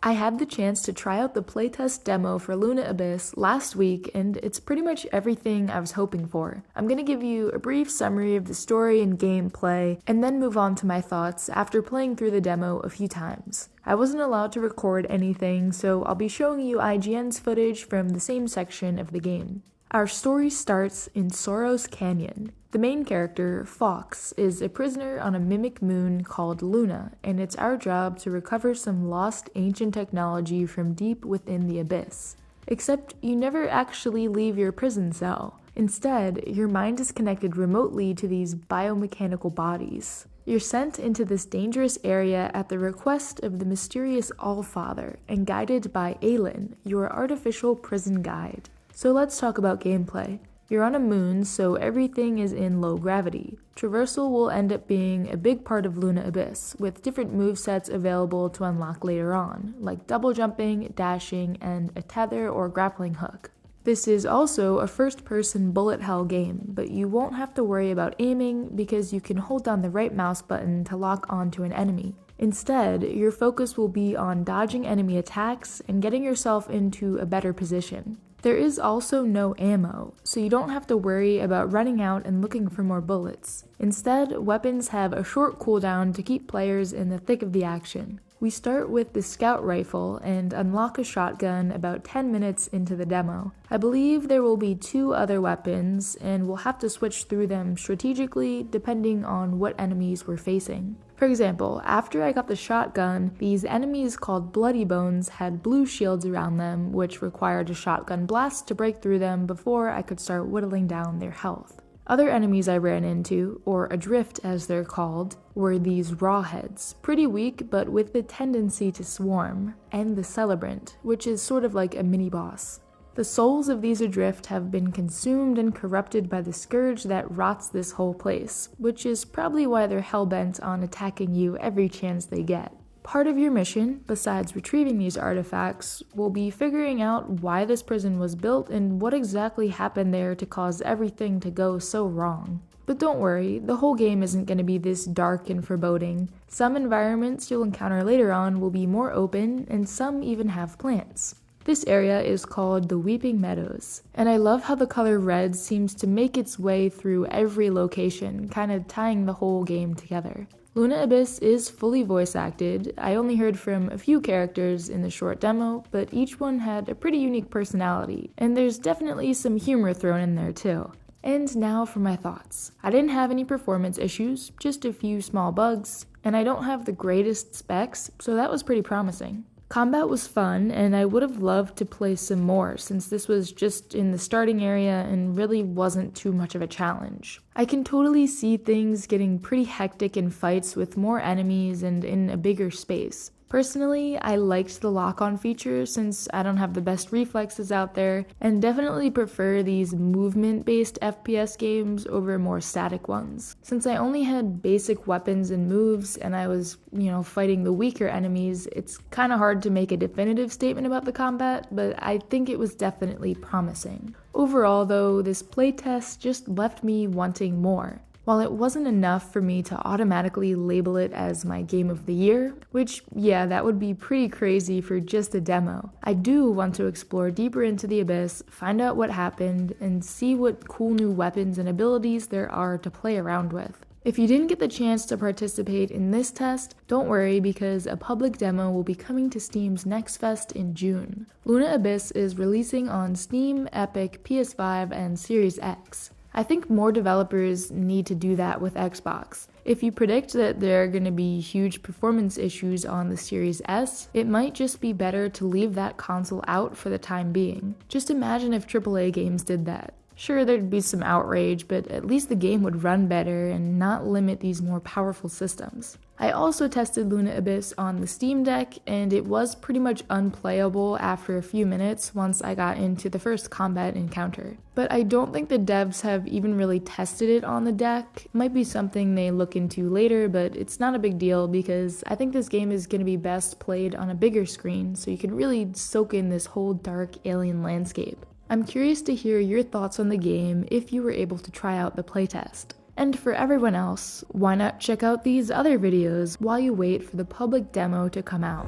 I had the chance to try out the playtest demo for Luna Abyss last week, and it's pretty much everything I was hoping for. I'm going to give you a brief summary of the story and gameplay, and then move on to my thoughts after playing through the demo a few times. I wasn't allowed to record anything, so I'll be showing you IGN's footage from the same section of the game. Our story starts in Soros Canyon. The main character, Fox, is a prisoner on a mimic moon called Luna, and it's our job to recover some lost ancient technology from deep within the abyss. Except you never actually leave your prison cell. Instead, your mind is connected remotely to these biomechanical bodies. You're sent into this dangerous area at the request of the mysterious Allfather and guided by Aelin, your artificial prison guide. So let's talk about gameplay. You're on a moon, so everything is in low gravity. Traversal will end up being a big part of Luna Abyss, with different movesets available to unlock later on, like double jumping, dashing, and a tether or grappling hook. This is also a first-person bullet hell game, but you won't have to worry about aiming because you can hold down the right mouse button to lock onto an enemy. Instead, your focus will be on dodging enemy attacks and getting yourself into a better position. There is also no ammo, so you don't have to worry about running out and looking for more bullets. Instead, weapons have a short cooldown to keep players in the thick of the action. We start with the scout rifle and unlock a shotgun about 10 minutes into the demo. I believe there will be 2 other weapons, and we'll have to switch through them strategically depending on what enemies we're facing. For example, after I got the shotgun, these enemies called Bloody Bones had blue shields around them, which required a shotgun blast to break through them before I could start whittling down their health. Other enemies I ran into, or Adrift as they're called, were these Rawheads, pretty weak but with the tendency to swarm, and the Celebrant, which is sort of like a mini-boss. The souls of these Adrift have been consumed and corrupted by the scourge that rots this whole place, which is probably why they're hellbent on attacking you every chance they get. Part of your mission, besides retrieving these artifacts, will be figuring out why this prison was built and what exactly happened there to cause everything to go so wrong. But don't worry, the whole game isn't going to be this dark and foreboding. Some environments you'll encounter later on will be more open, and some even have plants. This area is called the Weeping Meadows, and I love how the color red seems to make its way through every location, kind of tying the whole game together. Luna Abyss is fully voice acted. I only heard from a few characters in the short demo, but each one had a pretty unique personality, and there's definitely some humor thrown in there too. And now for my thoughts. I didn't have any performance issues, just a few small bugs, and I don't have the greatest specs, so that was pretty promising. Combat was fun, and I would have loved to play some more since this was just in the starting area and really wasn't too much of a challenge. I can totally see things getting pretty hectic in fights with more enemies and in a bigger space. Personally, I liked the lock-on feature since I don't have the best reflexes out there, and definitely prefer these movement-based FPS games over more static ones. Since I only had basic weapons and moves, and I was, fighting the weaker enemies, it's kinda hard to make a definitive statement about the combat, but I think it was definitely promising. Overall though, this playtest just left me wanting more. While it wasn't enough for me to automatically label it as my game of the year, which, yeah, that would be pretty crazy for just a demo, I do want to explore deeper into the Abyss, find out what happened, and see what cool new weapons and abilities there are to play around with. If you didn't get the chance to participate in this test, don't worry because a public demo will be coming to Steam's Next Fest in June. Luna Abyss is releasing on Steam, Epic, PS5, and Series X. I think more developers need to do that with Xbox. If you predict that there are going to be huge performance issues on the Series S, it might just be better to leave that console out for the time being. Just imagine if AAA games did that. Sure, there'd be some outrage, but at least the game would run better and not limit these more powerful systems. I also tested Luna Abyss on the Steam Deck, and it was pretty much unplayable after a few minutes once I got into the first combat encounter. But I don't think the devs have even really tested it on the deck. It might be something they look into later, but it's not a big deal because I think this game is going to be best played on a bigger screen, so you can really soak in this whole dark alien landscape. I'm curious to hear your thoughts on the game if you were able to try out the playtest. And for everyone else, why not check out these other videos while you wait for the public demo to come out?